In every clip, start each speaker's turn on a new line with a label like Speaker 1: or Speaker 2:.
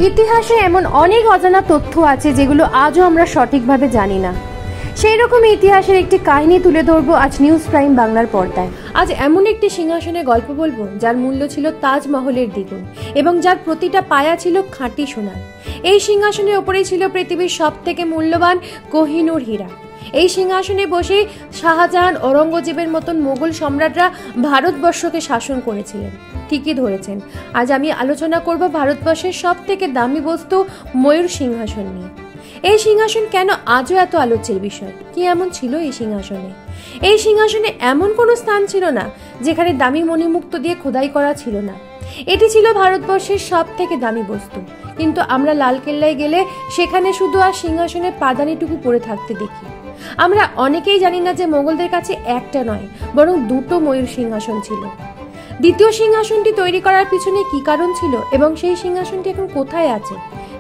Speaker 1: ইতিহাসে এমন অনেক অজানা তথ্য আছে যেগুলো আজও আমরা সঠিকভাবে জানি না। সেই রকম ইতিহাসের একটি কাহিনী তুলে ধরবো আজ নিউজ প্রাইম বাংলার পর্দায়। আজ এমন একটি সিংহাসনের গল্প বলবো যার মূল্য ছিল তাজমহলের দ্বিগুণ এবং যার প্রতিটা পায়া ছিল খাঁটি সোনার। এই সিংহাসনের ওপরেই ছিল পৃথিবীর সব থেকে মূল্যবান কোহিনূর হীরা। এই সিংহাসনে বসে শাহজাহান, ঔরঙ্গজেবের মতন মোগল সম্রাটরা ভারতবর্ষকে শাসন করেছিলেন। ঠিকই ধরেছেন, আজ আমি আলোচনা করব ভারতবর্ষের সব থেকে দামি বস্তু ময়ূর সিংহাসন নিয়ে। এই সিংহাসন কেন আজও এত আলোচ্যের বিষয়? কি এমন ছিল এই সিংহাসনে? এই সিংহাসনে এমন কোনো স্থান ছিল না যেখানে দামি মণিমুক্ত দিয়ে খোদাই করা ছিল না। এটি ছিল ভারতবর্ষের সব থেকে দামি বস্তু, কিন্তু আমরা লালকেল্লায় গেলে সেখানে শুধু আর সিংহাসনের পাদানিটুকু পড়ে থাকতে দেখি। আমরা অনেকেই জানি না যে মোগলদের কাছে একটা নয় বরং দুটো ময়ূর সিংহাসন ছিল। দ্বিতীয় সিংহাসনটি তৈরি করার পিছনে কি কারণ ছিল এবং সেই সিংহাসনটি এখন কোথায় আছে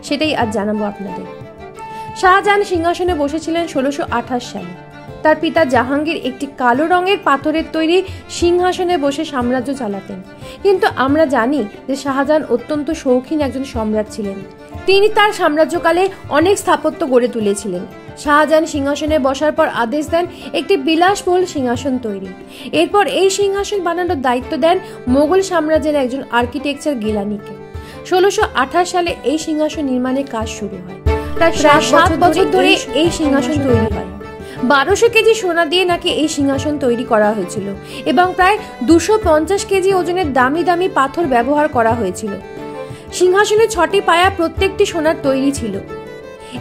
Speaker 1: সেটাই আজ জানাবো আপনাদের। শাহজাহান সিংহাসনে বসেছিলেন 1628 সালে। তার পিতা জাহাঙ্গীর একটি কালো রঙের পাথরের তৈরি সিংহাসনে বসে সাম্রাজ্য চালাতেন। কিন্তু আমরা জানি যে শাহজাহান অত্যন্ত শৌখিন একজন সম্রাট ছিলেন। তিনি তার সাম্রাজ্যকালে অনেক স্থাপত্য গড়ে তুলেছিলেন। শাহজাহান সিংহাসনে বসার পর আদেশ দেন একটি বিলাসবহুল সিংহাসন তৈরি। এরপর এই সিংহাসন বানানোর দায়িত্ব দেন মোগল সাম্রাজ্যের একজন আর্কিটেকচার গিলানিকে। 1628 সালে এই সিংহাসন নির্মাণের কাজ শুরু হয়। প্রায় 7 বছর ধরে এই সিংহাসন তৈরি হয়। 1200 কেজি সোনা দিয়ে নাকি এই সিংহাসন তৈরি করা হয়েছিল এবং প্রায় 250 কেজি ওজনের দামি দামি পাথর ব্যবহার করা হয়েছিল। সিংহাসনের 6টি পায়া প্রত্যেকটি সোনার তৈরি ছিল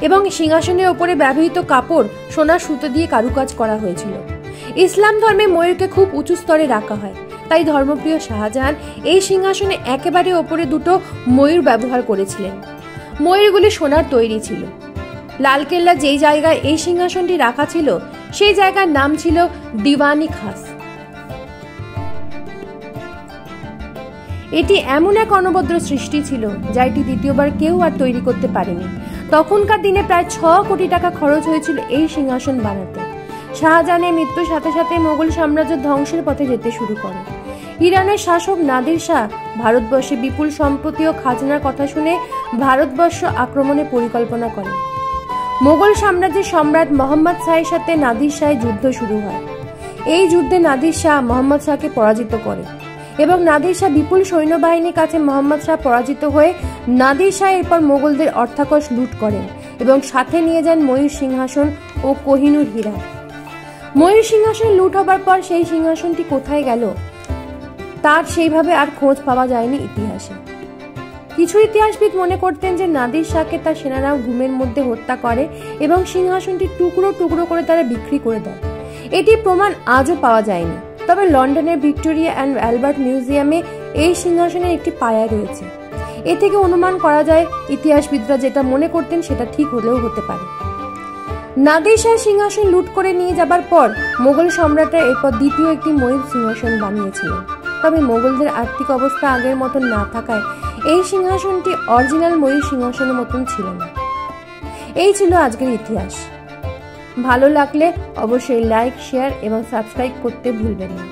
Speaker 1: এবং সিংহাসনের ওপরে ব্যবহৃত কাপড় সোনার সুতো দিয়ে কারুকাজ করা হয়েছিল। ইসলাম ধর্মে ময়ূরকে খুব উঁচু স্তরে রাখা হয়, তাই ধর্মপ্রিয় শাহজাহান এই সিংহাসনে একেবারে ওপরে দুটো ময়ূর ব্যবহার করেছিলেন। ময়ূরগুলি সোনার তৈরি ছিল। লালকেল্লা যেই জায়গায় এই সিংহাসনটি রাখা ছিল সেই জায়গার নাম ছিল দিওয়ানি খাস। এটি এমন এক অনবদ্য সৃষ্টি ছিল যা এটি দ্বিতীয়বার কেউ আর তৈরি করতে পারেনি। তখনকার দিনে প্রায় 6 কোটি টাকা খরচ হয়েছিল এই সিংহাসন বানাতে। শাহজাহানের মৃত্যুর সাথে সাথে মোগল সাম্রাজ্য ধ্বংসের পথে যেতে শুরু করে। ইরানের শাসক নাদির শাহ ভারতবর্ষে বিপুল সম্পত্তি ও খাজনার কথা শুনে ভারতবর্ষ আক্রমণের পরিকল্পনা করেন। মোগল সাম্রাজ্যের সম্রাট মোহাম্মদ শাহের সাথে নাদির শাহের যুদ্ধ শুরু হয়। এই যুদ্ধে নাদির শাহ মোহাম্মদ শাহকে পরাজিত করে এবং নাদির শাহ বিপুল সৈন্যবাহিনীর কাছে মোহাম্মদ শাহ পরাজিত হয়ে নাদির শাহ এরপর মোগলদের অর্থাকশ লুট করেন এবং সাথে নিয়ে যান ময়ূর সিংহাসন ও কোহিনূর হীরা। ময়ূর সিংহাসন লুট হবার পর সেই সিংহাসনটি কোথায় গেল তার সেইভাবে আর খোঁজ পাওয়া যায়নি ইতিহাসে। কিছু ইতিহাসবিদ মনে করতেন যে নাদির শাহকে তার সেনারা ঘুমের মধ্যে হত্যা করে এবং সিংহাসনটি টুকরো টুকরো করে তারা বিক্রি করে দেয়। এটি প্রমাণ আজও পাওয়া যায়নি, তবে লন্ডনের ভিক্টোরিয়া অ্যান্ড অ্যালবার্ট মিউজিয়ামে এই সিংহাসনের একটি পায়া রয়েছে। এ থেকে অনুমান করা যায় ইতিহাসবিদরা যেটা মনে করতেন সেটা ঠিক হলেও হতে পারে। নাদির শাহ সিংহাসন লুট করে নিয়ে যাবার পর মোগল সম্রাটরা এরপর দ্বিতীয় একটি ময়ূর সিংহাসন বানিয়েছিলেন। তবে মোগলদের আর্থিক অবস্থা আগের মতন না থাকায় এই সিংহাসনটি অরিজিনাল ময়ূর সিংহাসনের মতন ছিল না। এই ছিল আজকের ইতিহাস। ভালো লাগলে অবশ্যই লাইক, শেয়ার এবং সাবস্ক্রাইব করতে ভুলবেন না।